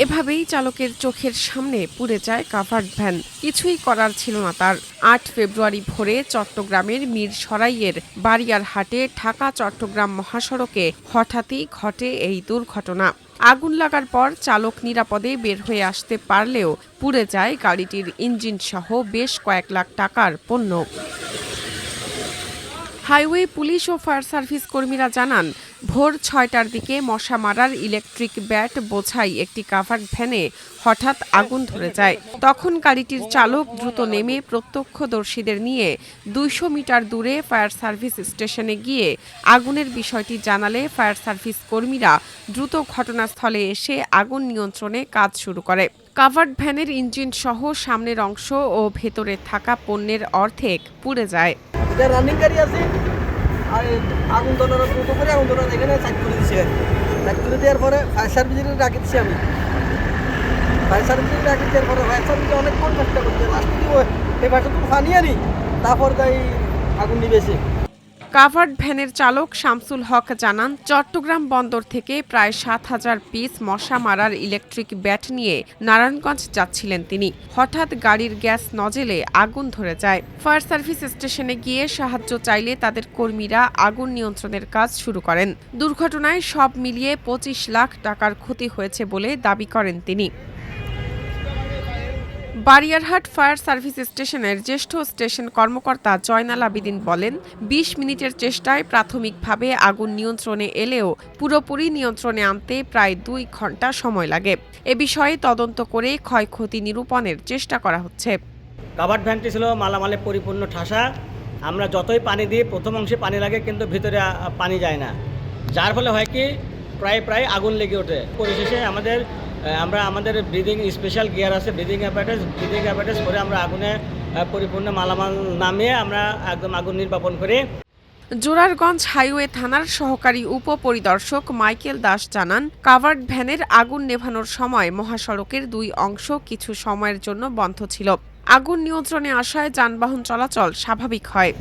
এভাবেই চালকের চোখের সামনে পুড়ে যায় কাভার্ড ভ্যান। কিছুই করার ছিল না তার। ৮ ফেব্রুয়ারি ভোরে চট্টগ্রামের মিরসরাইয়ের বারিয়ারহাটে ঢাকা চট্টগ্রাম মহাসড়কে হঠাৎই ঘটে এই দুর্ঘটনা। আগুন লাগার পর চালক নিরাপদে বের হয়ে আসতে পারলেও পুড়ে যায় গাড়িটির ইঞ্জিন সহ বেশ কয়েক লাখ টাকার পণ্য। হাইওয়ে পুলিশ ও ফায়ার সার্ভিস কর্মীরা জানান, ভোর ৬টার দিকে মশা মারার ইলেকট্রিক ব্যাট বোঝাই একটি কাভার্ড ভ্যানে হঠাৎ আগুন ধরে যায়। তখন গাড়িটির চালক দ্রুত নেমে প্রত্যক্ষদর্শীদের নিয়ে ২০০ মিটার দূরে ফায়ার সার্ভিস স্টেশনে গিয়ে আগুনের বিষয়টি জানালে ফায়ার সার্ভিস কর্মীরা দ্রুত ঘটনাস্থলে এসে আগুন নিয়ন্ত্রণে কাজ শুরু করে। কাভার্ড ভ্যানের ইঞ্জিন সহ সামনের অংশ ও ভেতরে থাকা পণ্যের অর্ধেক পুড়ে যায়। রানিং গাড়ি আছে আর আগুন ধরানোর দ্রুত করে আগুন ধরানো এখানে সাইড করে দিচ্ছে। সাইড করে দেওয়ার পরে ফায়ার সার্ভিসের ডাকি দিচ্ছি আমি। ফায়ার সার্ভিসের ডাকি দেওয়ার পরে ফায়ার সার্ভিসে অনেকক্ষণ চেষ্টা করছে। লাস্টে দিব এই বাসাটুকু পানি আনি, তারপর তাই আগুন নিবেছে। কাভার্ড ভ্যানের চালক শামসুল হক জানান, চট্টগ্রাম বন্দর থেকে প্রায় ৭,০০০ পিস মশা মারার ইলেকট্রিক ব্যাট নিয়ে নারায়ণগঞ্জ যাচ্ছিলেন তিনি। হঠাৎ গাড়ির গ্যাস নজেলে আগুন ধরে যায়। ফায়ার সার্ভিস স্টেশনে গিয়ে সাহায্য চাইলে তাদের কর্মীরা আগুন নিয়ন্ত্রণের কাজ শুরু করেন। দুর্ঘটনায় সব মিলিয়ে ২৫ লাখ টাকার ক্ষতি হয়েছে বলে দাবি করেন তিনি। বারিয়ারহাট ফায়ার সার্ভিস স্টেশনের জ্যেষ্ঠ স্টেশন কর্মকর্তা জয়নাল আবেদীন বলেন, ২০ মিনিটের চেষ্টায় প্রাথমিকভাবে আগুন নিয়ন্ত্রণে এলেও পুরোপুরি নিয়ন্ত্রণে আনতে প্রায় ২ ঘণ্টা সময় লাগে। এ বিষয়ে তদন্ত করে ক্ষয়ক্ষতি নিরূপণের চেষ্টা করা হচ্ছে। কাভার্ড ভ্যানটি ছিল মালামালে পরিপূর্ণ ঠাসা। আমরা যতই পানি দিই প্রথম অংশে পানি লাগে, কিন্তু ভিতরে পানি যায় না, যার ফলে হয় কি প্রায় আগুন লেগে ওঠে। পরিশেষে আমাদের ব্রিদিং স্পেশাল গিয়ার আছে, ব্রিদিং অ্যাপারেটাস করে আমরা আগুনে পরিপূর্ণ মালামাল নামিয়ে আমরা একদম আগুন নির্বাপন করি। জোরারগঞ্জ হাইওয়ে থানার সহকারী উপপরিদর্শক মাইকেল দাস জানান, কাভার্ড ভ্যানের আগুন নেভানোর সময় মহাসড়কের ২ অংশ কিছু সময়ের জন্য বন্ধ ছিল। আগুন নিয়ন্ত্রণে আসায় যানবাহন চলাচল স্বাভাবিক হয়।